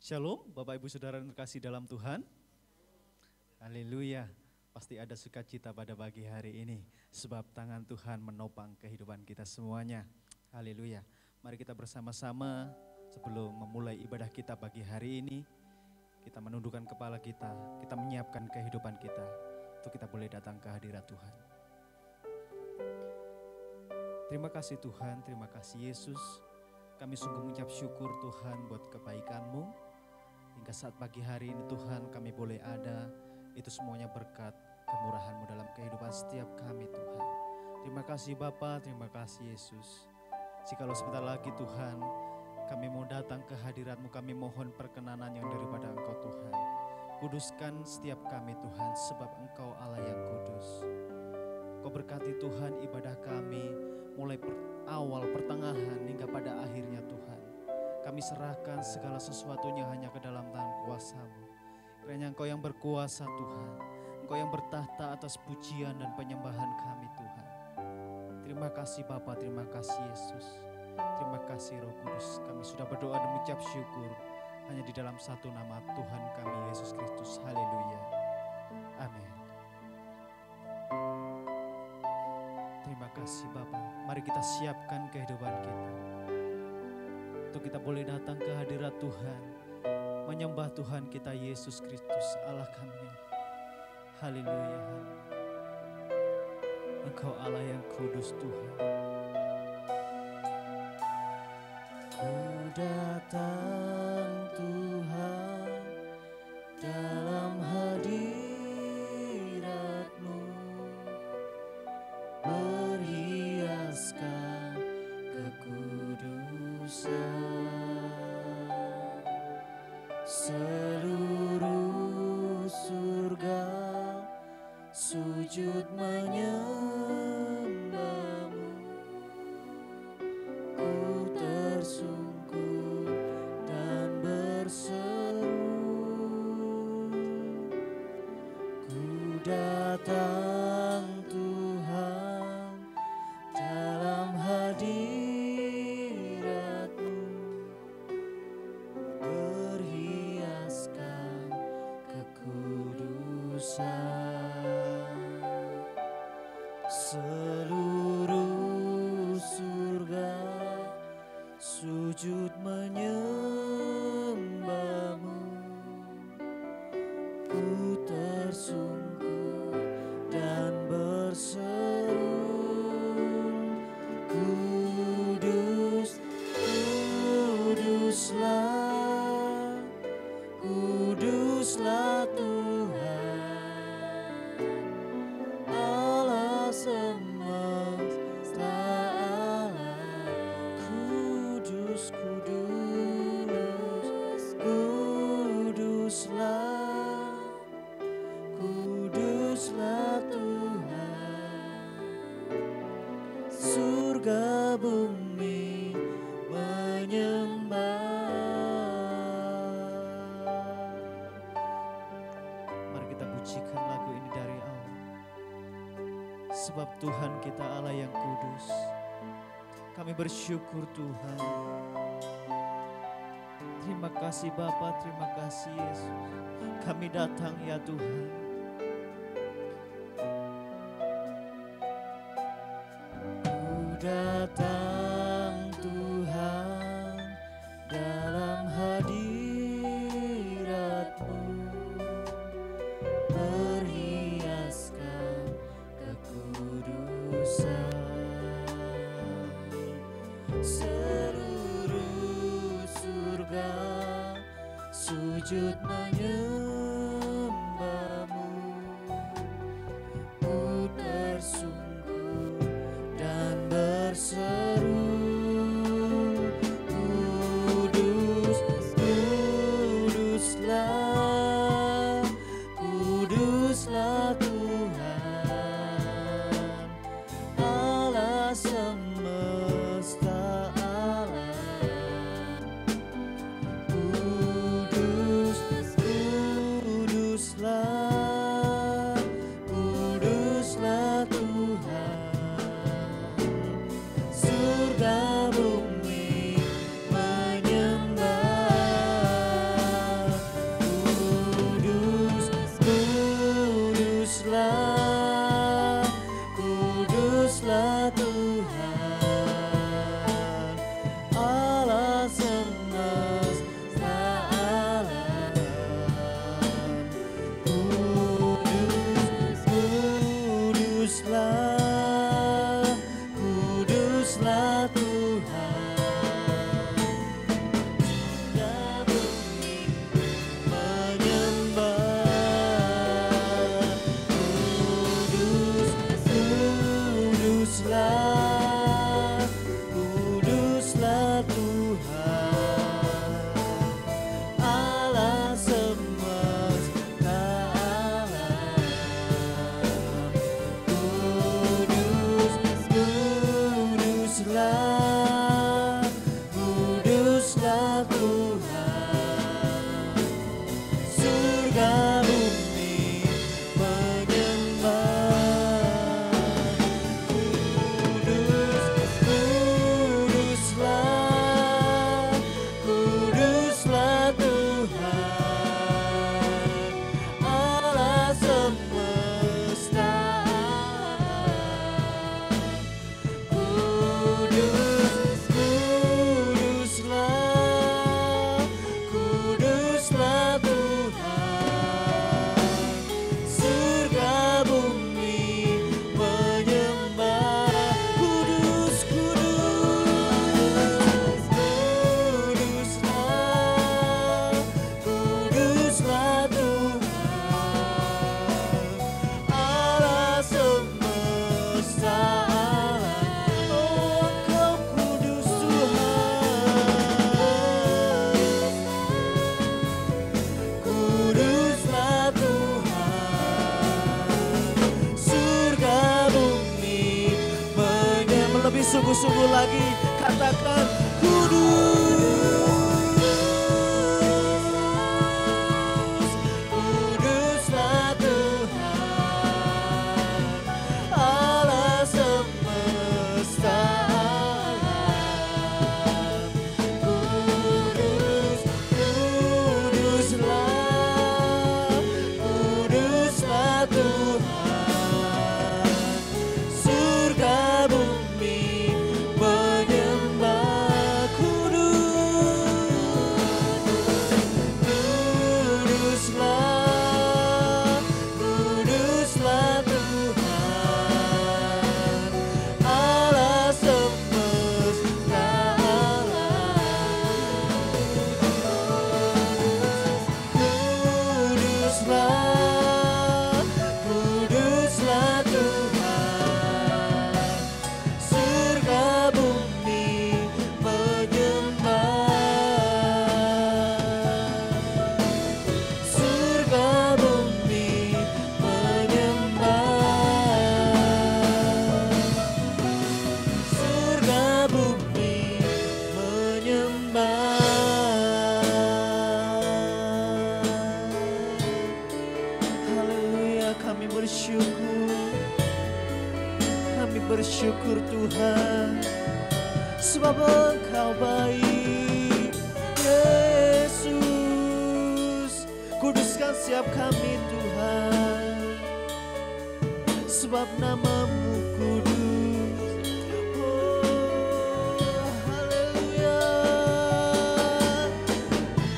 Shalom, Bapak Ibu Saudara yang terkasih dalam Tuhan. Haleluya, pasti ada sukacita pada pagi hari ini, sebab tangan Tuhan menopang kehidupan kita semuanya. Haleluya, mari kita bersama-sama sebelum memulai ibadah kita pagi hari ini, kita menundukkan kepala kita menyiapkan kehidupan kita, untuk kita boleh datang ke hadirat Tuhan. Terima kasih Tuhan, terima kasih Yesus. Kami sungguh mengucap syukur Tuhan buat kebaikan-Mu. Hingga saat pagi hari ini Tuhan kami boleh ada, itu semuanya berkat kemurahan-Mu dalam kehidupan setiap kami Tuhan. Terima kasih Bapa, terima kasih Yesus. Jikalau sebentar lagi Tuhan kami mau datang ke hadirat-Mu, kami mohon perkenanan yang daripada Engkau Tuhan. Kuduskan setiap kami Tuhan, sebab Engkau Allah yang kudus. Kau berkati Tuhan ibadah kami mulai awal, pertengahan hingga pada akhirnya Tuhan. Kami serahkan segala sesuatunya hanya ke dalam tangan kuasa-Mu. Kiranya Engkau yang berkuasa Tuhan, Engkau yang bertahta atas pujian dan penyembahan kami Tuhan. Terima kasih Bapa, terima kasih Yesus. Terima kasih Roh Kudus. Kami sudah berdoa dan mengucap syukur hanya di dalam satu nama Tuhan kami Yesus Kristus. Haleluya. Amin. Terima kasih Bapa. Mari kita siapkan kehidupan kita, untuk kita boleh datang ke hadirat Tuhan, menyembah Tuhan kita Yesus Kristus Allah kami. Haleluya. Engkau Allah yang kudus Tuhan. Ku datang Tuhan dalam hadirat-Mu, berhiaskan kekudusan. Seluruh surga sujud menyembah-Mu. Ku tersungkur dan berseru, ku datang Tuhan dalam hadirat-Mu, berhiaskan kekudusan. Seluruh surga sujud menyembah-Mu. Ku tersungkur dan berseru, kudus, kuduslah, kuduslah Tuhan, Allah semesta alam. Kudus, kudus, kuduslah, kuduslah Tuhan. Surga bumi menyembah. Mari kita pujikan lagu ini dari awal. Sebab Tuhan kita Allah yang kudus. Kami bersyukur Tuhan. Terima kasih Bapa, terima kasih Yesus. Kami datang ya Tuhan. Ku datang Tuhan dalam hadirat-Mu, berhiaskan kekudusan. Seluruh surga sujud menyembah-Mu. Ku tersungkur dan berseru, kudus, kuduslah, kuduslah Tuhan, Allah semesta alam. Kudus, kudus, lagi katakan kudus, kuduslah Tuhan Allah semesta alam. Kudus, kuduslah, kuduslah Tuhan, surga bumi menyembah. Kuduslah, kuduslah Tuhan Allah semesta alam. Kuduslah, kuduslah Tuhan, surga bumi menyembah, surga bumi menyembah, surga bumi menyembah. Haleluya, kami bersyukur Tuhan, sebab Engkau baik. Yesus, kuduskan setiap kami Tuhan, sebab nama-Mu kudus. Oh, haleluya.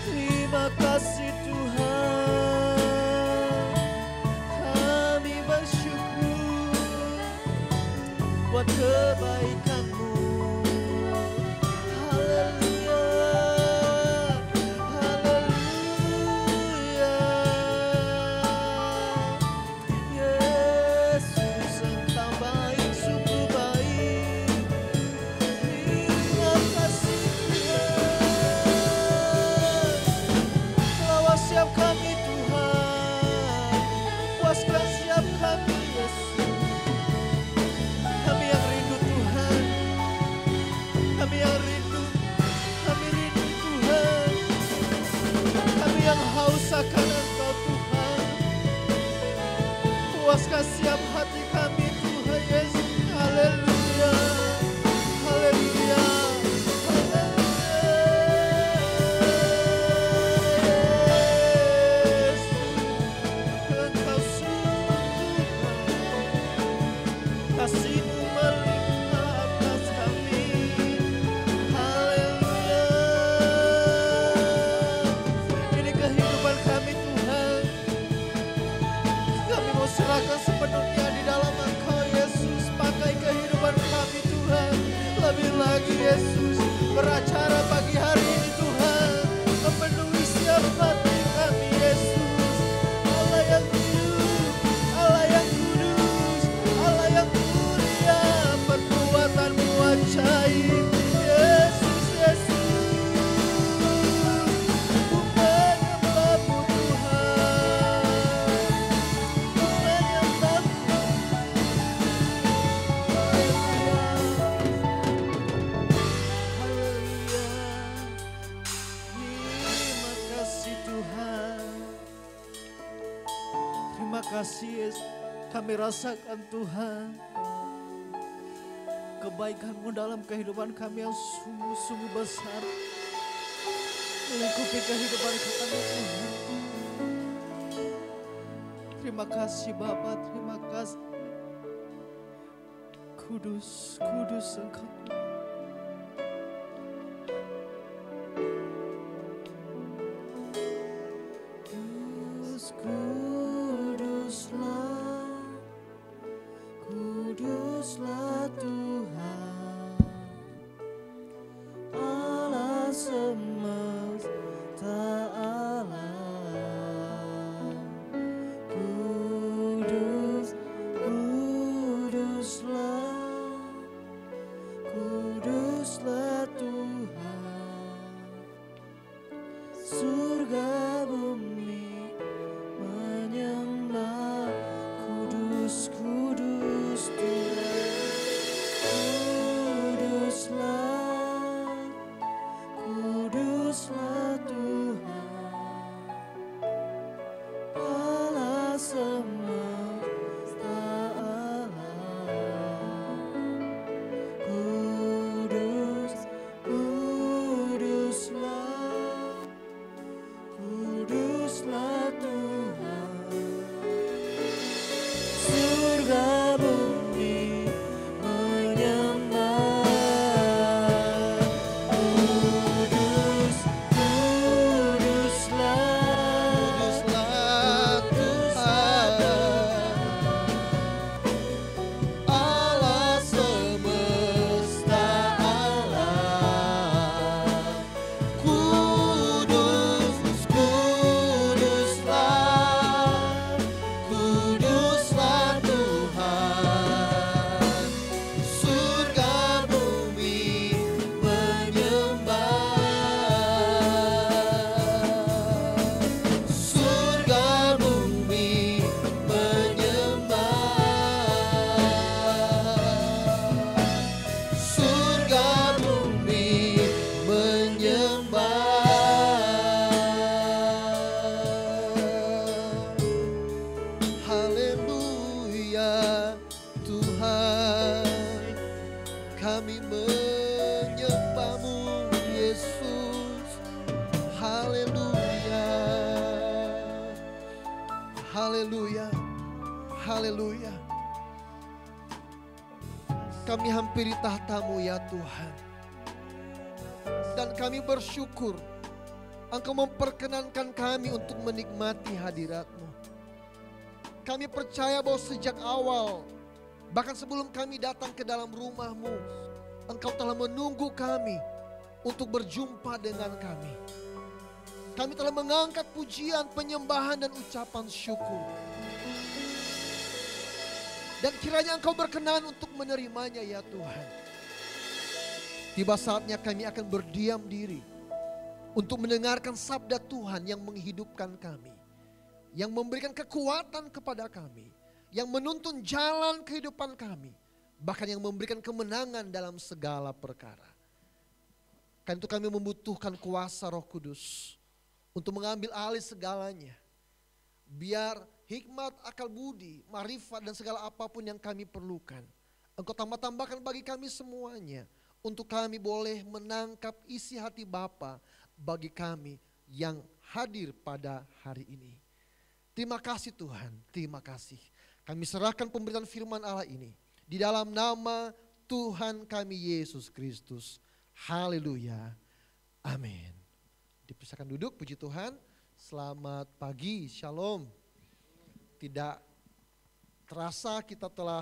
Terima kasih Tuhan, kami bersyukur buat kebaikan-Mu. Haleluya, haleluya. Yesus, Engkau baik, sungguh baik. Terima kasih Tuhan, lawas siap kami Tuhan, puaskan siap kami Yesus. Kami yang rindu Tuhan, kami yang rindu, kami rindu Tuhan, kami yang haus akan Engkau Tuhan. Puaskan siap hati kami Tuhan Yesus. Haleluya, haleluya, Yesus, Engkau sungguh Tuhan, kasih-Mu melimpah atas kami. Haleluya. Ini kehidupan kami Tuhan, kami mau serahkan sepenuhnya di dalam Engkau Yesus. Pakai kehidupan kami Tuhan, lebih lagi Yesus, beracara pagi hari ini Tuhan, memenuhi setiap hati kami Yesus. Allah yang hidup, Allah yang kudus, Allah yang mulia, perbuatan-Mu ajaib. Yesus, Yesus, ku menyembah-Mu Tuhan, ku menyembah-Mu. Haleluya, terima kasih Tuhan, terima kasih Yesus. Kami rasakan Tuhan, kebaikan-Mu dalam kehidupan kami yang sungguh-sungguh besar, melingkupi kehidupan kami Tuhan. Terima kasih Bapa, terima kasih. Kudus, kudus Engkau. Kudus, kuduslah, kuduslah Tuhan Allah semesta alam. Kudus, kuduslah, kuduslah semesta alam. Kudus, kuduslah, kuduslah Tuhan. Surga bumi menyembah. Kudus, kuduslah, Allah semesta alam. Kudus, kuduslah, kuduslah Tuhan. Surga bumi menyembah. Surga bumi menyembah. Surga bumi menyembah. Haleluya Tuhan, kami menyembah-Mu Yesus. Haleluya, haleluya, haleluya. Kami hampiri tahta-Mu ya Tuhan, dan kami bersyukur Engkau memperkenankan kami untuk menikmati hadirat-Mu. Kami percaya bahwa sejak awal, bahkan sebelum kami datang ke dalam rumah-Mu, Engkau telah menunggu kami untuk berjumpa dengan kami. Kami telah mengangkat pujian, penyembahan dan ucapan syukur. Dan kiranya Engkau berkenan untuk menerimanya ya Tuhan. Tiba saatnya kami akan berdiam diri untuk mendengarkan sabda Tuhan yang menghidupkan kami, yang memberikan kekuatan kepada kami, yang menuntun jalan kehidupan kami, bahkan yang memberikan kemenangan dalam segala perkara. Karena itu kami membutuhkan kuasa Roh Kudus untuk mengambil alih segalanya. Biar hikmat, akal budi, marifat dan segala apapun yang kami perlukan, Engkau tambah-tambahkan bagi kami semuanya, untuk kami boleh menangkap isi hati Bapa bagi kami yang hadir pada hari ini. Terima kasih Tuhan, terima kasih. Kami serahkan pemberitaan firman Allah ini di dalam nama Tuhan kami Yesus Kristus. Haleluya, amin. Dipersilakan duduk, puji Tuhan. Selamat pagi, shalom. Tidak terasa kita telah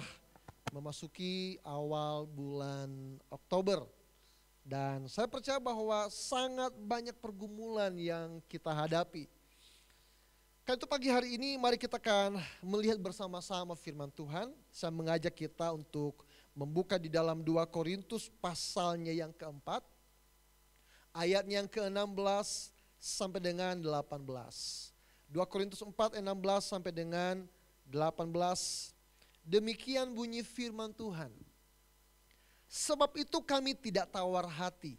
memasuki awal bulan Oktober. Dan saya percaya bahwa sangat banyak pergumulan yang kita hadapi. Karena itu pagi hari ini mari kita akan melihat bersama-sama firman Tuhan. Saya mengajak kita untuk membuka di dalam 2 Korintus pasalnya yang keempat. Ayatnya yang ke-16 sampai dengan 18. 2 Korintus 4, 16 sampai dengan 18. Demikian bunyi firman Tuhan. Sebab itu kami tidak tawar hati.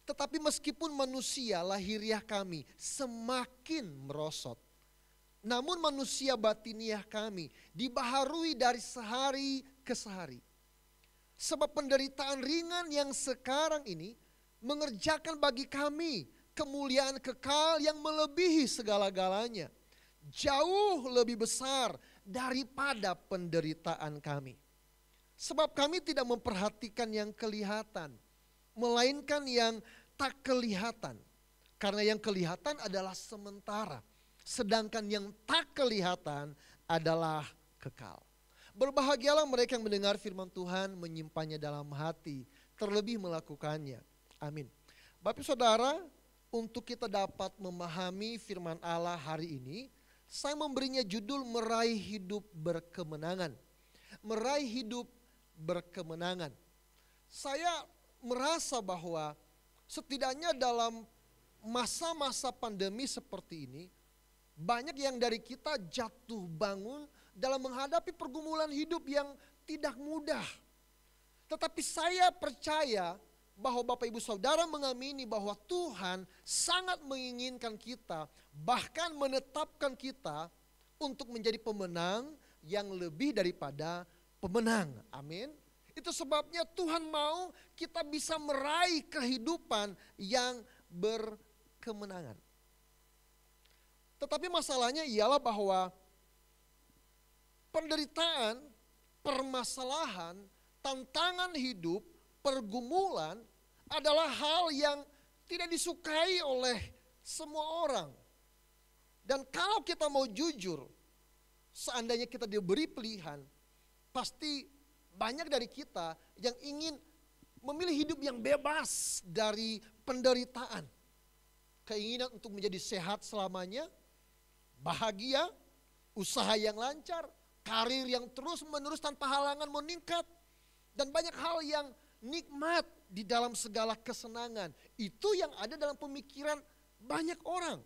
Tetapi meskipun manusia lahiriah kami semakin merosot, namun manusia batiniah kami dibaharui dari sehari ke sehari. Sebab penderitaan ringan yang sekarang ini mengerjakan bagi kami kemuliaan kekal yang melebihi segala-galanya, jauh lebih besar daripada penderitaan kami. Sebab kami tidak memperhatikan yang kelihatan, melainkan yang tak kelihatan. Karena yang kelihatan adalah sementara, sedangkan yang tak kelihatan adalah kekal. Berbahagialah mereka yang mendengar firman Tuhan, menyimpannya dalam hati, terlebih melakukannya. Amin. Bapak Saudara, untuk kita dapat memahami firman Allah hari ini, saya memberinya judul meraih hidup berkemenangan. Meraih hidup berkemenangan. Saya merasa bahwa setidaknya dalam masa-masa pandemi seperti ini, banyak yang dari kita jatuh bangun dalam menghadapi pergumulan hidup yang tidak mudah. Tetapi saya percaya bahwa Bapak Ibu Saudara mengamini bahwa Tuhan sangat menginginkan kita, bahkan menetapkan kita untuk menjadi pemenang yang lebih daripada pemenang. Amin. Itu sebabnya Tuhan mau kita bisa meraih kehidupan yang berkemenangan. Tetapi masalahnya ialah bahwa penderitaan, permasalahan, tantangan hidup, pergumulan adalah hal yang tidak disukai oleh semua orang. Dan kalau kita mau jujur, seandainya kita diberi pilihan, pasti banyak dari kita yang ingin memilih hidup yang bebas dari penderitaan. Keinginan untuk menjadi sehat selamanya, bahagia, usaha yang lancar, karir yang terus-menerus tanpa halangan meningkat, dan banyak hal yang nikmat di dalam segala kesenangan. Itu yang ada dalam pemikiran banyak orang.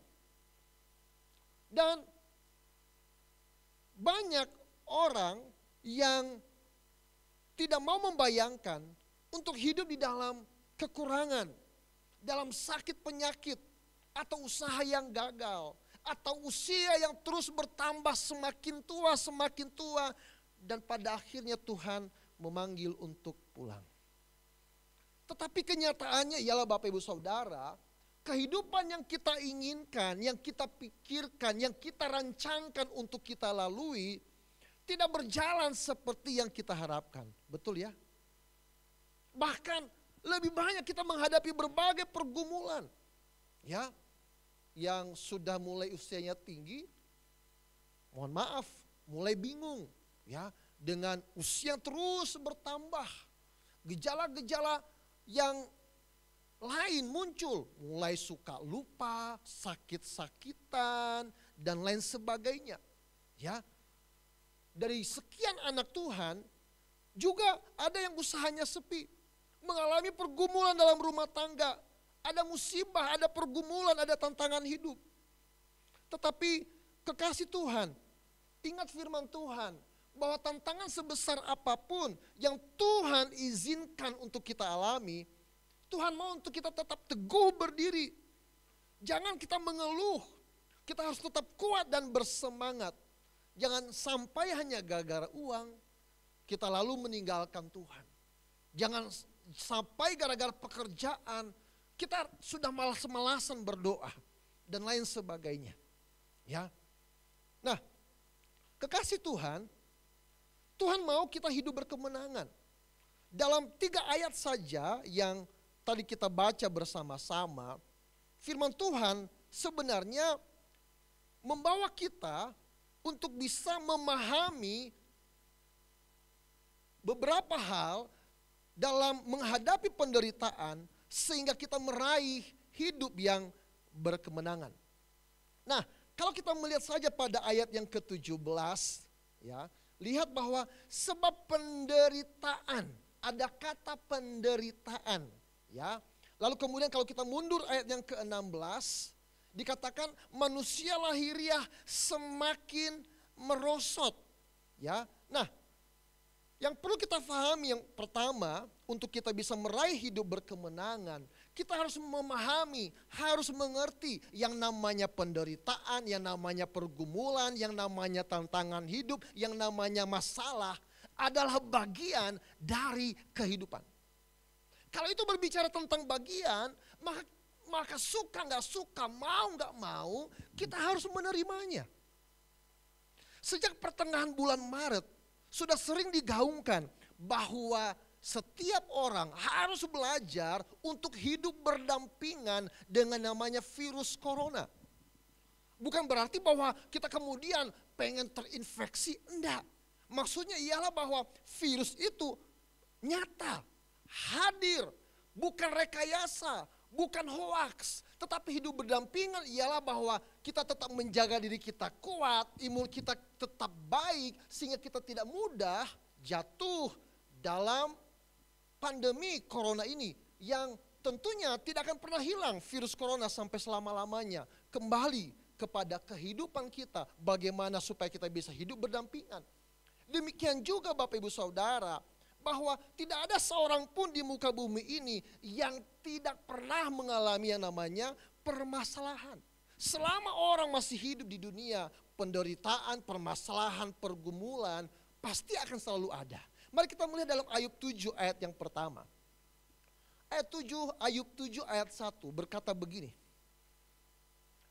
Dan banyak orang yang tidak mau membayangkan untuk hidup di dalam kekurangan, dalam sakit penyakit, atau usaha yang gagal, atau usia yang terus bertambah semakin tua, dan pada akhirnya Tuhan memanggil untuk pulang. Tetapi kenyataannya ialah Bapak Ibu Saudara, kehidupan yang kita inginkan, yang kita pikirkan, yang kita rancangkan untuk kita lalui, tidak berjalan seperti yang kita harapkan. Betul ya? Bahkan lebih banyak kita menghadapi berbagai pergumulan. Ya, yang sudah mulai usianya tinggi, mohon maaf, mulai bingung. Ya, dengan usia yang terus bertambah, gejala-gejala yang lain muncul, mulai suka lupa, sakit-sakitan, dan lain sebagainya. Ya, dari sekian anak Tuhan, juga ada yang usahanya sepi, mengalami pergumulan dalam rumah tangga, ada musibah, ada pergumulan, ada tantangan hidup. Tetapi kekasih Tuhan, ingat firman Tuhan, bahwa tantangan sebesar apapun yang Tuhan izinkan untuk kita alami, Tuhan mau untuk kita tetap teguh berdiri. Jangan kita mengeluh, kita harus tetap kuat dan bersemangat. Jangan sampai hanya gara-gara uang, kita lalu meninggalkan Tuhan. Jangan sampai gara-gara pekerjaan, kita sudah malas-malasan berdoa, dan lain sebagainya. Ya. Nah, kekasih Tuhan, Tuhan mau kita hidup berkemenangan. Dalam 3 ayat saja yang tadi kita baca bersama-sama, firman Tuhan sebenarnya membawa kita untuk bisa memahami beberapa hal dalam menghadapi penderitaan sehingga kita meraih hidup yang berkemenangan. Nah, kalau kita melihat saja pada ayat yang ke-17, ya, lihat bahwa sebab penderitaan, ada kata penderitaan, ya. Lalu kemudian kalau kita mundur ayat yang ke-16, dikatakan manusia lahiriah semakin merosot, ya. Nah, yang perlu kita pahami yang pertama, untuk kita bisa meraih hidup berkemenangan, kita harus memahami, harus mengerti yang namanya penderitaan, yang namanya pergumulan, yang namanya tantangan hidup, yang namanya masalah adalah bagian dari kehidupan. Kalau itu berbicara tentang bagian, maka suka nggak suka, mau nggak mau, kita harus menerimanya. Sejak pertengahan bulan Maret, sudah sering digaungkan bahwa setiap orang harus belajar untuk hidup berdampingan dengan namanya virus corona. Bukan berarti bahwa kita kemudian pengen terinfeksi, enggak. Maksudnya ialah bahwa virus itu nyata, hadir, bukan rekayasa, bukan hoaks, tetapi hidup berdampingan ialah bahwa kita tetap menjaga diri kita kuat, imun kita tetap baik, sehingga kita tidak mudah jatuh dalam pandemi corona ini, yang tentunya tidak akan pernah hilang virus corona sampai selama-lamanya. Kembali kepada kehidupan kita, bagaimana supaya kita bisa hidup berdampingan. Demikian juga Bapak Ibu Saudara, bahwa tidak ada seorang pun di muka bumi ini yang tidak pernah mengalami yang namanya permasalahan. Selama orang masih hidup di dunia, penderitaan, permasalahan, pergumulan pasti akan selalu ada. Mari kita melihat dalam Ayub 7 ayat yang pertama. Ayub 7 ayat 1 berkata begini.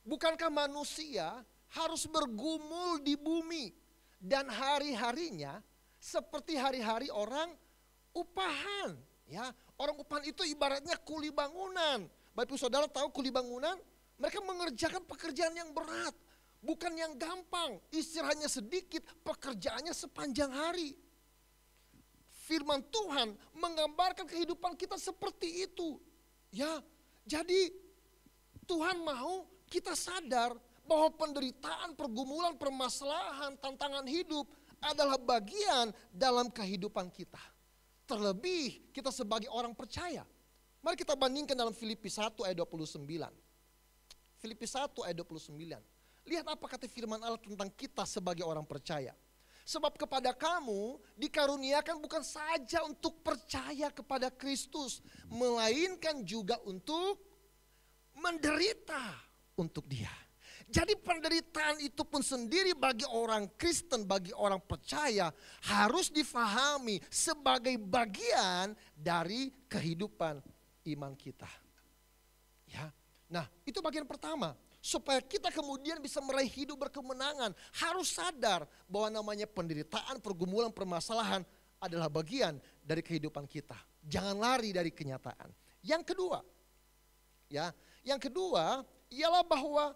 Bukankah manusia harus bergumul di bumi dan hari-harinya seperti hari-hari orang upahan. Ya, orang upahan itu ibaratnya kuli bangunan. Bapak Ibu Saudara tahu kuli bangunan? Mereka mengerjakan pekerjaan yang berat, bukan yang gampang. Istirahatnya sedikit, pekerjaannya sepanjang hari. Firman Tuhan menggambarkan kehidupan kita seperti itu. Ya, jadi Tuhan mau kita sadar bahwa penderitaan, pergumulan, permasalahan, tantangan hidup adalah bagian dalam kehidupan kita. Terlebih kita sebagai orang percaya. Mari kita bandingkan dalam Filipi 1 ayat 29. Filipi 1 ayat 29. Lihat apa kata firman Allah tentang kita sebagai orang percaya. Sebab kepada kamu dikaruniakan bukan saja untuk percaya kepada Kristus, melainkan juga untuk menderita untuk Dia. Jadi penderitaan itu pun sendiri bagi orang Kristen, bagi orang percaya harus difahami sebagai bagian dari kehidupan iman kita. Ya. Nah, itu bagian pertama. Supaya kita kemudian bisa meraih hidup berkemenangan, harus sadar bahwa namanya penderitaan, pergumulan, permasalahan adalah bagian dari kehidupan kita. Jangan lari dari kenyataan. Yang kedua, ialah bahwa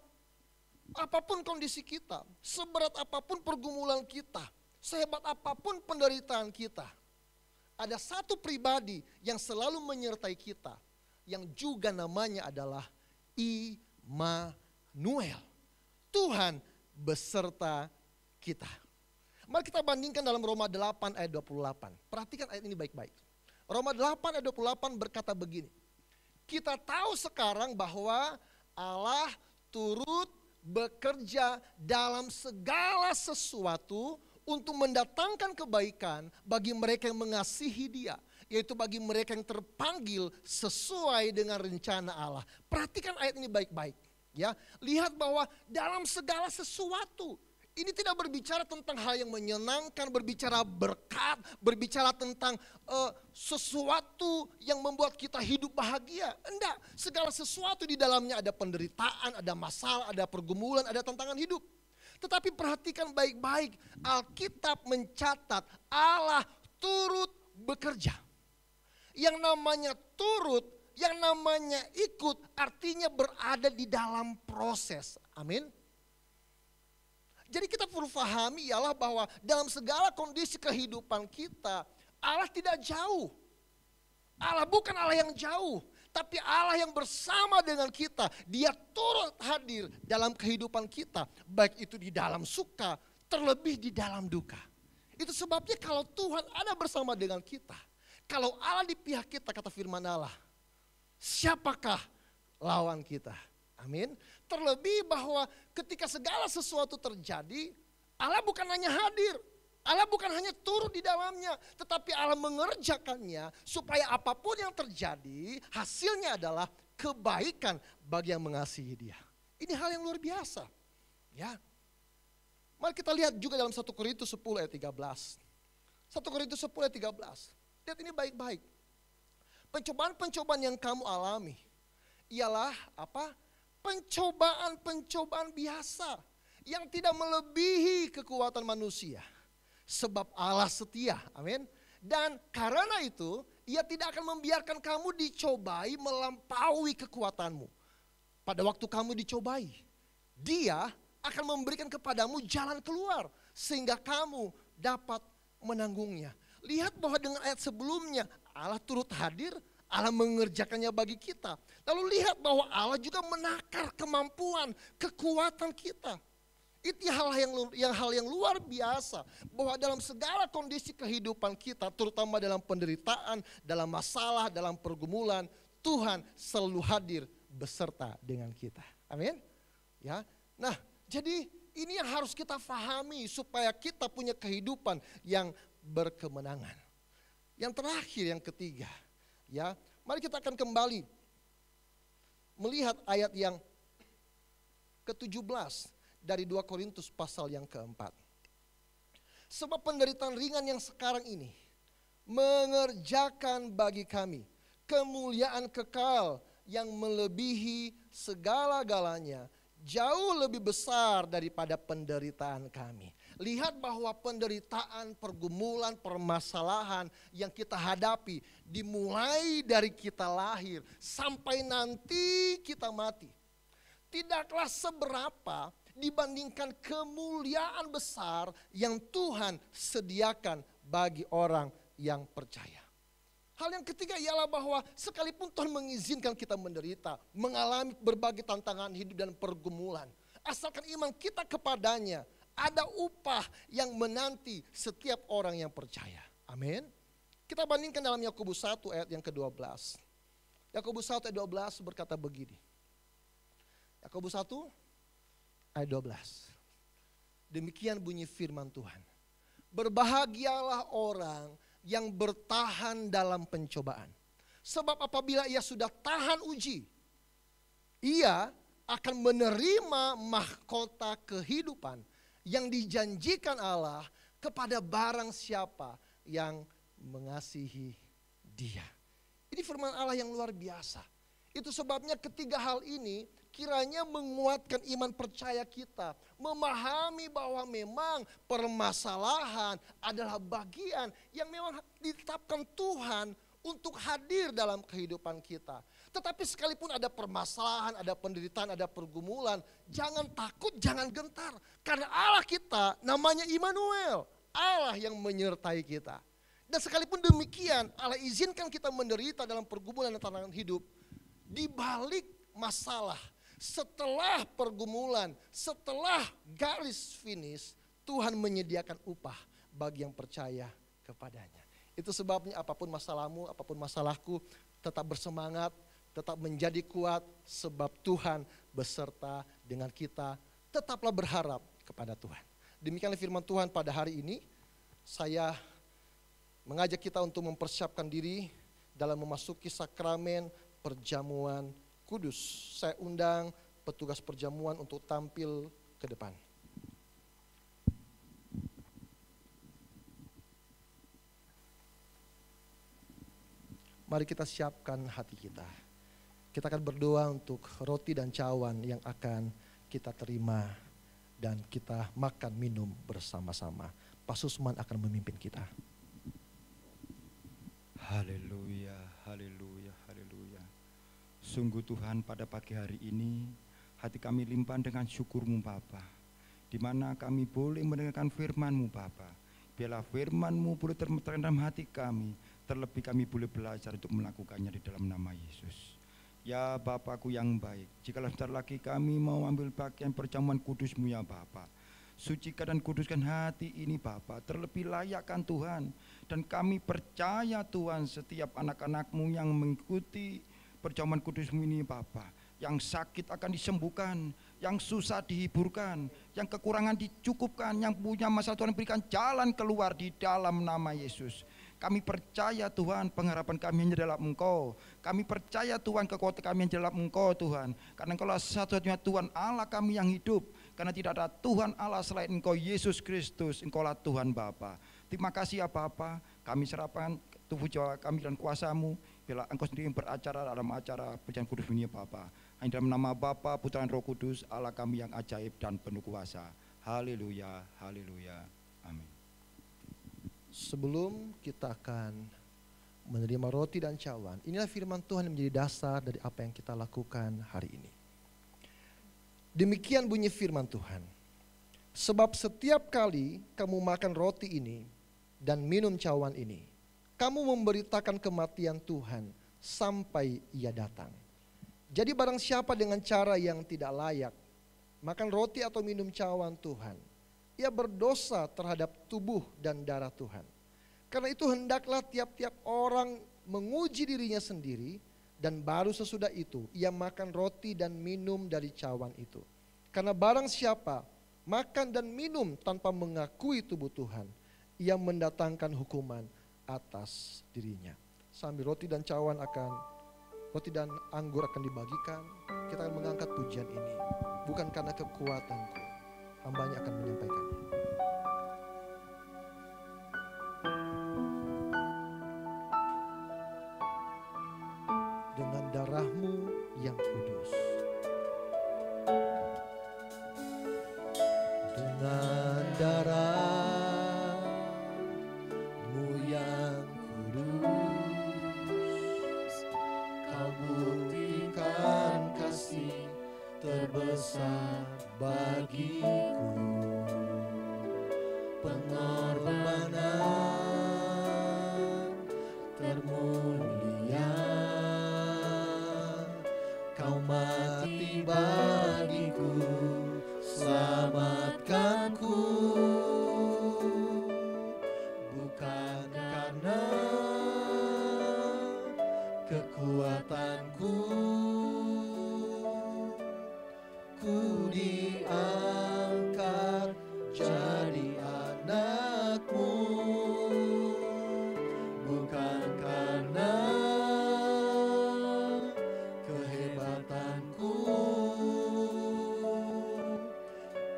apapun kondisi kita, seberat apapun pergumulan kita, sehebat apapun penderitaan kita, ada satu pribadi yang selalu menyertai kita, yang juga namanya adalah Immanuel. Tuhan beserta kita. Mari kita bandingkan dalam Roma 8 ayat 28. Perhatikan ayat ini baik-baik. Roma 8 ayat 28 berkata begini. Kita tahu sekarang bahwa Allah turut bekerja dalam segala sesuatu untuk mendatangkan kebaikan bagi mereka yang mengasihi Dia, yaitu bagi mereka yang terpanggil sesuai dengan rencana Allah. Perhatikan ayat ini baik-baik, ya. Lihat bahwa dalam segala sesuatu, ini tidak berbicara tentang hal yang menyenangkan, berbicara berkat, berbicara tentang sesuatu yang membuat kita hidup bahagia. Enggak, segala sesuatu di dalamnya ada penderitaan, ada masalah, ada pergumulan, ada tantangan hidup. Tetapi perhatikan baik-baik, Alkitab mencatat Allah turut bekerja. Yang namanya turut, yang namanya ikut artinya berada di dalam proses. Amin. Jadi kita perlu pahami ialah bahwa dalam segala kondisi kehidupan kita, Allah tidak jauh. Allah bukan Allah yang jauh, tapi Allah yang bersama dengan kita. Dia turut hadir dalam kehidupan kita, baik itu di dalam suka, terlebih di dalam duka. Itu sebabnya kalau Tuhan ada bersama dengan kita, kalau Allah di pihak kita, kata firman Allah, siapakah lawan kita? Amin. Terlebih bahwa ketika segala sesuatu terjadi, Allah bukan hanya hadir, Allah bukan hanya turut di dalamnya, tetapi Allah mengerjakannya supaya apapun yang terjadi, hasilnya adalah kebaikan bagi yang mengasihi Dia. Ini hal yang luar biasa. Ya. Mari kita lihat juga dalam 1 Korintus 10 ayat 13. 1 Korintus 10 ayat 13. Lihat ini baik-baik. Pencobaan-pencobaan yang kamu alami ialah apa? Pencobaan-pencobaan biasa yang tidak melebihi kekuatan manusia. Sebab Allah setia, amin. Dan karena itu, Ia tidak akan membiarkan kamu dicobai melampaui kekuatanmu. Pada waktu kamu dicobai, Dia akan memberikan kepadamu jalan keluar sehingga kamu dapat menanggungnya. Lihat bahwa dengan ayat sebelumnya, Allah turut hadir, Allah mengerjakannya bagi kita. Lalu lihat bahwa Allah juga menakar kemampuan, kekuatan kita. Itu hal yang luar biasa. Bahwa dalam segala kondisi kehidupan kita, terutama dalam penderitaan, dalam masalah, dalam pergumulan, Tuhan selalu hadir beserta dengan kita. Amin. Ya. Nah, jadi ini yang harus kita pahami supaya kita punya kehidupan yang berkemenangan. Yang terakhir, yang ketiga. Ya, mari kita akan kembali melihat ayat yang ke-17 dari 2 Korintus pasal yang keempat. Sebab penderitaan ringan yang sekarang ini mengerjakan bagi kami kemuliaan kekal yang melebihi segala-galanya, jauh lebih besar daripada penderitaan kami. Lihat bahwa penderitaan, pergumulan, permasalahan yang kita hadapi dimulai dari kita lahir sampai nanti kita mati, tidaklah seberapa dibandingkan kemuliaan besar yang Tuhan sediakan bagi orang yang percaya. Hal yang ketiga ialah bahwa sekalipun Tuhan mengizinkan kita menderita, mengalami berbagai tantangan hidup dan pergumulan, asalkan iman kita kepadanya, ada upah yang menanti setiap orang yang percaya. Amin. Kita bandingkan dalam Yakobus 1 ayat yang ke-12. Yakobus 1 ayat 12 berkata begini. Yakobus 1 ayat 12. Demikian bunyi firman Tuhan. Berbahagialah orang yang bertahan dalam pencobaan. Sebab apabila ia sudah tahan uji, ia akan menerima mahkota kehidupan yang dijanjikan Allah kepada barang siapa yang mengasihi dia. Ini firman Allah yang luar biasa. Itu sebabnya ketiga hal ini kiranya menguatkan iman percaya kita. Memahami bahwa memang permasalahan adalah bagian yang memang ditetapkan Tuhan untuk hadir dalam kehidupan kita. Tetapi sekalipun ada permasalahan, ada penderitaan, ada pergumulan, jangan takut, jangan gentar. Karena Allah kita namanya Immanuel, Allah yang menyertai kita. Dan sekalipun demikian, Allah izinkan kita menderita dalam pergumulan dan tantangan hidup. Di balik masalah, setelah pergumulan, setelah garis finish, Tuhan menyediakan upah bagi yang percaya kepadanya. Itu sebabnya apapun masalahmu, apapun masalahku, tetap bersemangat, tetap menjadi kuat, sebab Tuhan beserta dengan kita. Tetaplah berharap kepada Tuhan. Demikianlah firman Tuhan pada hari ini. Saya mengajak kita untuk mempersiapkan diri dalam memasuki sakramen perjamuan kudus. Saya undang petugas perjamuan untuk tampil ke depan. Mari kita siapkan hati kita. Kita akan berdoa untuk roti dan cawan yang akan kita terima dan kita makan minum bersama-sama. Pak Susman akan memimpin kita. Haleluya, haleluya, haleluya. Sungguh Tuhan, pada pagi hari ini hati kami limpah dengan syukur-Mu Bapa, di mana kami boleh mendengarkan firman-Mu Bapa. Biarlah firman-Mu boleh tertanam dalam hati kami, terlebih kami boleh belajar untuk melakukannya di dalam nama Yesus. Ya Bapakku yang baik, jikalau sebentar lagi kami mau ambil bagian perjamuan kudus-Mu ya Bapa, sucikan dan kuduskan hati ini Bapa, terlebih layakkan Tuhan. Dan kami percaya Tuhan, setiap anak-anak-Mu yang mengikuti perjamuan kudus-Mu ini Bapa, yang sakit akan disembuhkan, yang susah dihiburkan, yang kekurangan dicukupkan, yang punya masalah Tuhan berikan jalan keluar di dalam nama Yesus. Kami percaya Tuhan, pengharapan kami hanya dalam Engkau. Kami percaya Tuhan, kekuatan kami hanya dalam Engkau Tuhan. Karena Engkau satu-satunya Tuhan Allah kami yang hidup. Karena tidak ada Tuhan Allah selain Engkau Yesus Kristus. Engkaulah Tuhan Bapa. Terima kasih ya Bapa, kami serahkan tubuh jiwa kami dan kuasa-Mu. Bila Engkau sendiri yang beracara dalam acara perjamuan kudus ini Bapa. Hanya dalam nama Bapa, Putra dan Roh Kudus, Allah kami yang ajaib dan penuh kuasa. Haleluya, haleluya, amin. Sebelum kita akan menerima roti dan cawan, inilah firman Tuhan yang menjadi dasar dari apa yang kita lakukan hari ini. Demikian bunyi firman Tuhan. Sebab setiap kali kamu makan roti ini dan minum cawan ini, kamu memberitakan kematian Tuhan sampai Ia datang. Jadi barang siapa dengan cara yang tidak layak makan roti atau minum cawan Tuhan, ia berdosa terhadap tubuh dan darah Tuhan. Karena itu hendaklah tiap-tiap orang menguji dirinya sendiri, dan baru sesudah itu ia makan roti dan minum dari cawan itu. Karena barang siapa makan dan minum tanpa mengakui tubuh Tuhan, ia mendatangkan hukuman atas dirinya. Sambil roti dan cawan akan roti dan anggur akan dibagikan, kita akan mengangkat pujian ini. Bukan karena kekuatanku, hambanya akan menyampaikannya. Dengan darahmu yang kudus, dengan darahmu yang kudus, kau buktikan kasih terbesar bagiku. Pengorbanan termulia, kau mati bagiku, selamatkanku. Bukan karena kekuatanku, ku diangkat jadi anakmu. Bukan karena kehebatanku,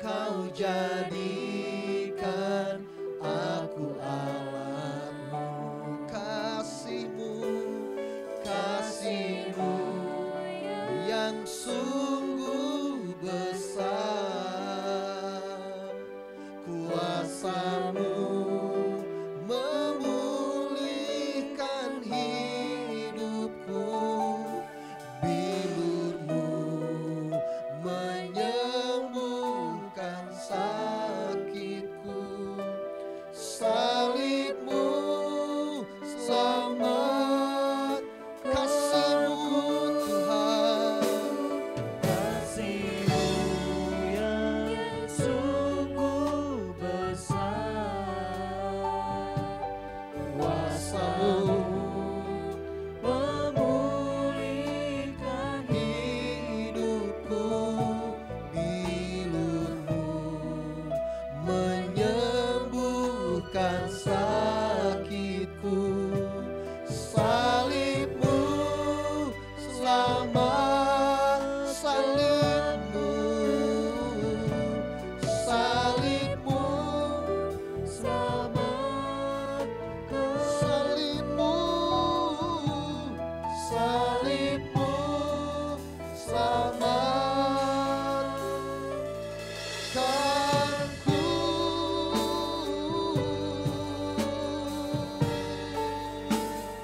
kau jadikan aku alatmu. Kasihmu yang sungguh besar, kuasamu memulihkan hidupku, bilurmu menyembuhkan sakitku, salibmu selamat, kasihmu Tuhan, kasihmu yang sungguh besar, kuasamu memulihkan hidupku, bilurmu menyembuhkan sakitku, salibmu selamat, salibmu selamat, salibmu selamatkanku.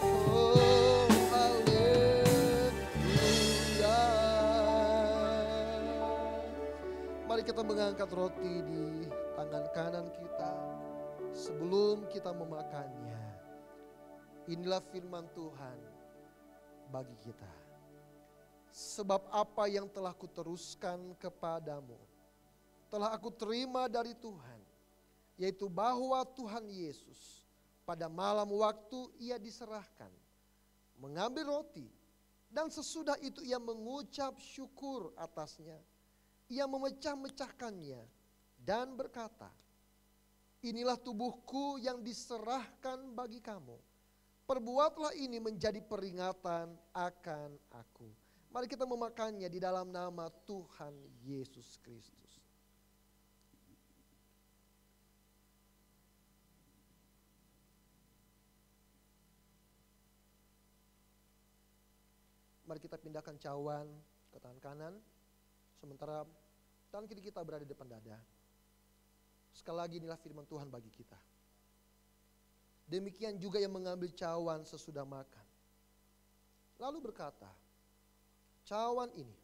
Oh, haleluya. Mari kita mengangkat roti di tangan kanan kita sebelum kita memakannya. Inilah firman Tuhan bagi kita. Sebab apa yang telah kuteruskan kepadamu, telah aku terima dari Tuhan, yaitu bahwa Tuhan Yesus pada malam waktu ia diserahkan, mengambil roti, dan sesudah itu ia mengucap syukur atasnya. Ia memecah-mecahkannya dan berkata, inilah tubuhku yang diserahkan bagi kamu. Perbuatlah ini menjadi peringatan akan aku. Mari kita memakannya di dalam nama Tuhan Yesus Kristus. Mari kita pindahkan cawan ke tangan kanan, sementara tangan kiri kita berada di depan dada. Sekali lagi inilah firman Tuhan bagi kita. Demikian juga yang mengambil cawan sesudah makan, lalu berkata, cawan ini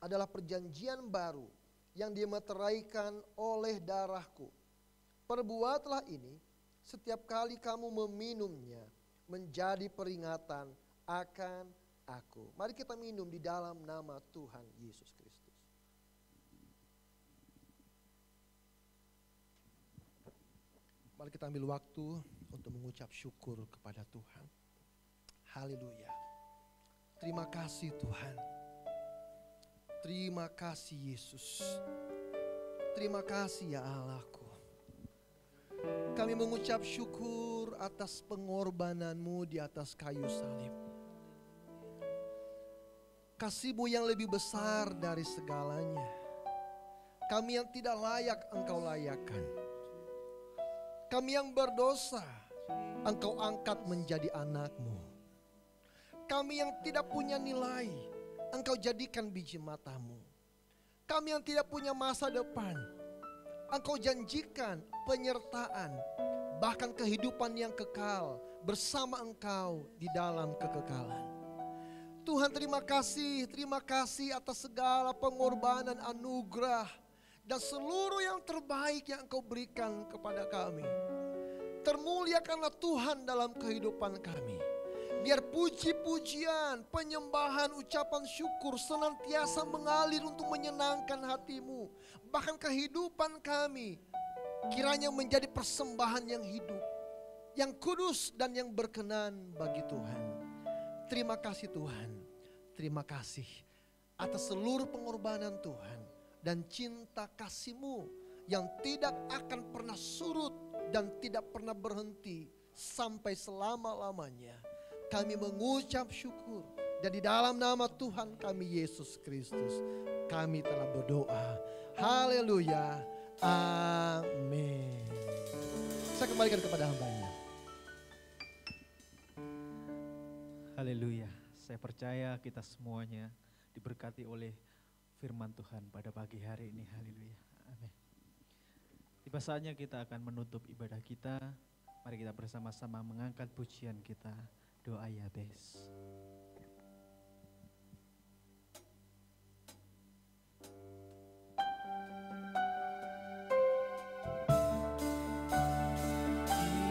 adalah perjanjian baru yang dimeteraikan oleh darahku. Perbuatlah ini setiap kali kamu meminumnya menjadi peringatan akan aku. Mari kita minum di dalam nama Tuhan Yesus Kristus. Mari kita ambil waktu untuk mengucap syukur kepada Tuhan. Haleluya. Terima kasih Tuhan. Terima kasih Yesus. Terima kasih ya Allahku. Kami mengucap syukur atas pengorbanan-Mu di atas kayu salib. kasih-Mu yang lebih besar dari segalanya. Kami yang tidak layak Engkau layakkan. Kami yang berdosa, Engkau angkat menjadi anak-Mu. Kami yang tidak punya nilai, Engkau jadikan biji mata-Mu. Kami yang tidak punya masa depan, Engkau janjikan penyertaan, bahkan kehidupan yang kekal bersama Engkau di dalam kekekalan. Tuhan, terima kasih atas segala pengorbanan, anugerah, dan seluruh yang terbaik yang Engkau berikan kepada kami. Termuliakanlah Tuhan dalam kehidupan kami. Biar puji-pujian, penyembahan, ucapan syukur senantiasa mengalir untuk menyenangkan hati-Mu. Bahkan kehidupan kami kiranya menjadi persembahan yang hidup, yang kudus dan yang berkenan bagi Tuhan. Terima kasih Tuhan, terima kasih atas seluruh pengorbanan Tuhan dan cinta kasih-Mu yang tidak akan pernah surut dan tidak pernah berhenti sampai selama-lamanya. Kami mengucap syukur dan di dalam nama Tuhan kami Yesus Kristus kami telah berdoa. Haleluya, amin. Saya kembalikan kepada hamba-Nya. Haleluya, saya percaya kita semuanya diberkati oleh firman Tuhan pada pagi hari ini. Haleluya, amin. Tiba saatnya kita akan menutup ibadah kita. Mari kita bersama-sama mengangkat pujian kita. Doa Yabes.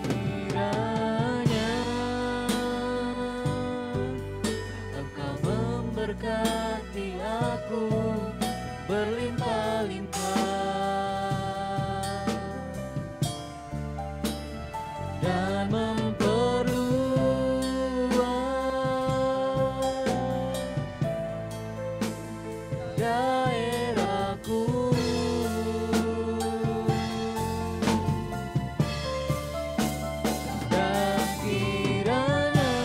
Kiranya Engkau memberkati aku berlimpah-limpah dan daerahku. Dan kiranya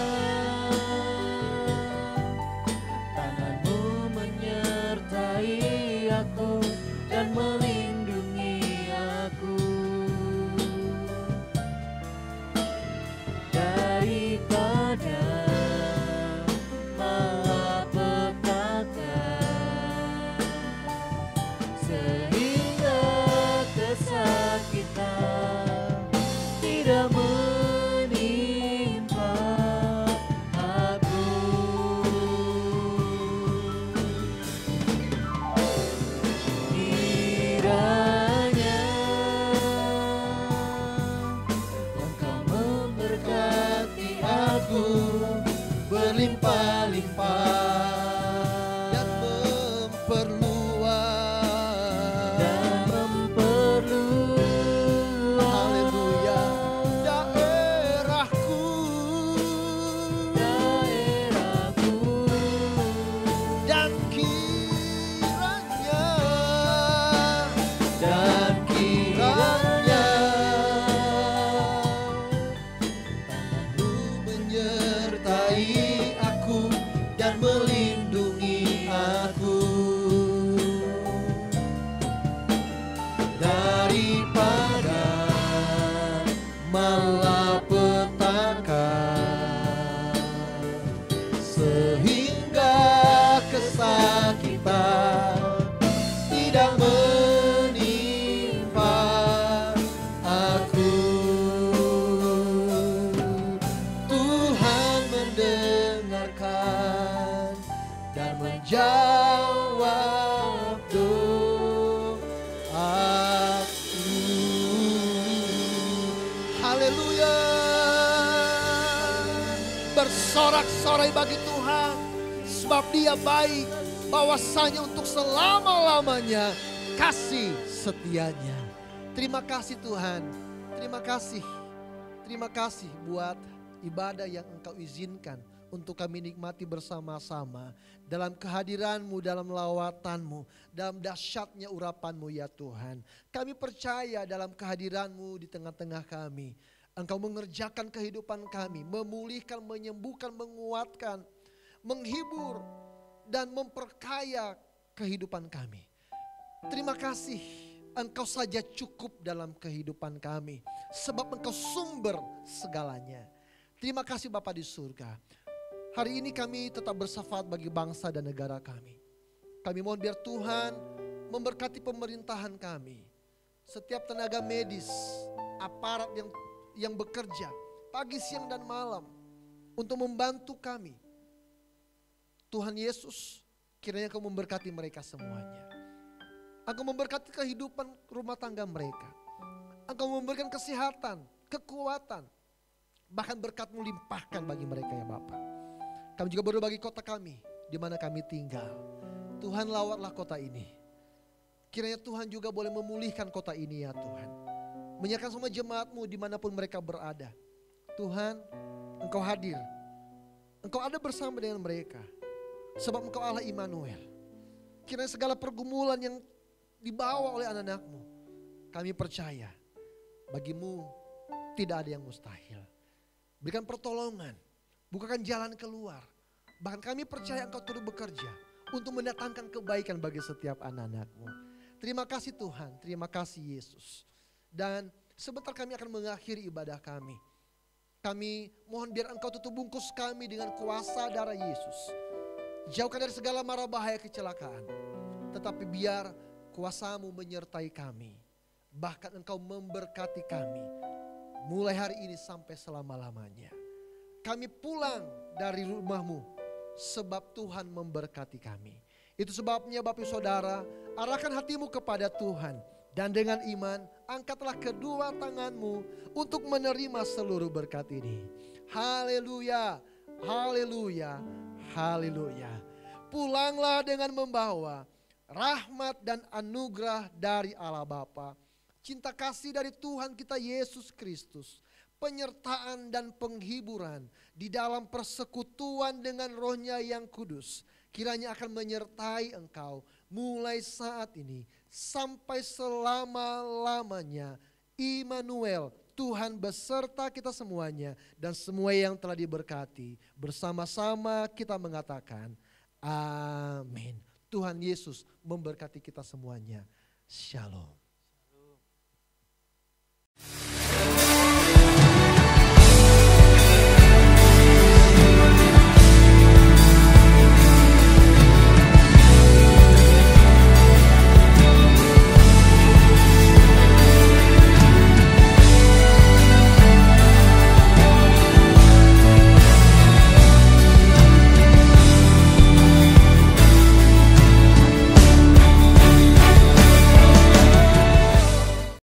tangan-Mu menyertai aku dan melindungi aku daripada malapetaka, sehingga kesakitan tidak menimpa aku. Kiranya Engkau memberkati aku berlimpah-limpah Dan memperluas, haleluya, daerahku. Dan kiranya Tangan-Mu menyertai aku dan melindungi aku daripada malapetaka, sehingga kesakitan tidak menimpa aku. Tuhan mendengarkan dan menjawab doaku. Haleluya. Bersorak-sorai bagi Tuhan, sebab Dia baik, bahwasanya untuk selama-lamanya kasih setianya. Terima kasih Tuhan, terima kasih. Terima kasih buat ibadah yang Engkau izinkan untuk kami nikmati bersama-sama dalam kehadiran-Mu, dalam lawatan-Mu, dalam dahsyatnya urapan-Mu ya Tuhan. Kami percaya dalam kehadiran-Mu di tengah-tengah kami, Engkau mengerjakan kehidupan kami, memulihkan, menyembuhkan, menguatkan, menghibur, dan memperkaya kehidupan kami. Terima kasih Engkau saja cukup dalam kehidupan kami. Sebab Engkau sumber segalanya. Terima kasih Bapa di surga. Hari ini kami tetap bersyafaat bagi bangsa dan negara kami. Kami mohon biar Tuhan memberkati pemerintahan kami. Setiap tenaga medis, aparat yang bekerja pagi, siang dan malam untuk membantu kami. Tuhan Yesus, kiranya Engkau memberkati mereka semuanya. Engkau memberkati kehidupan rumah tangga mereka. Engkau memberikan kesehatan, kekuatan, bahkan berkat-Mu limpahkan bagi mereka ya Bapa. Kami juga berdoa bagi kota kami, di mana kami tinggal. Tuhan, lawatlah kota ini. Kiranya Tuhan juga boleh memulihkan kota ini ya Tuhan. Menyerahkan semua jemaat-Mu dimanapun mereka berada. Tuhan, Engkau hadir. Engkau ada bersama dengan mereka. Sebab Engkau Allah Immanuel. Kiranya segala pergumulan yang dibawa oleh anak-anak-Mu, kami percaya bagi-Mu tidak ada yang mustahil. Berikan pertolongan, bukakan jalan keluar. Bahkan kami percaya Engkau turut bekerja untuk mendatangkan kebaikan bagi setiap anak-anak-Mu. Terima kasih Tuhan, terima kasih Yesus. Dan sebentar kami akan mengakhiri ibadah kami. Kami mohon biar Engkau tutup bungkus kami dengan kuasa darah Yesus. Jauhkan dari segala mara bahaya kecelakaan. Tetapi biar kuasa-Mu menyertai kami. Bahkan Engkau memberkati kami. Mulai hari ini sampai selama-lamanya. Kami pulang dari rumah-Mu sebab Tuhan memberkati kami. Itu sebabnya Bapak Saudara, arahkan hatimu kepada Tuhan. Dan dengan iman, angkatlah kedua tanganmu untuk menerima seluruh berkat ini. Haleluya, haleluya, haleluya. Pulanglah dengan membawa rahmat dan anugerah dari Allah Bapa, cinta kasih dari Tuhan kita Yesus Kristus, penyertaan dan penghiburan di dalam persekutuan dengan Roh-Nya yang kudus, kiranya akan menyertai engkau mulai saat ini sampai selama-lamanya. Immanuel, Tuhan beserta kita semuanya dan semua yang telah diberkati. Bersama-sama kita mengatakan amin. Tuhan Yesus memberkati kita semuanya. Shalom.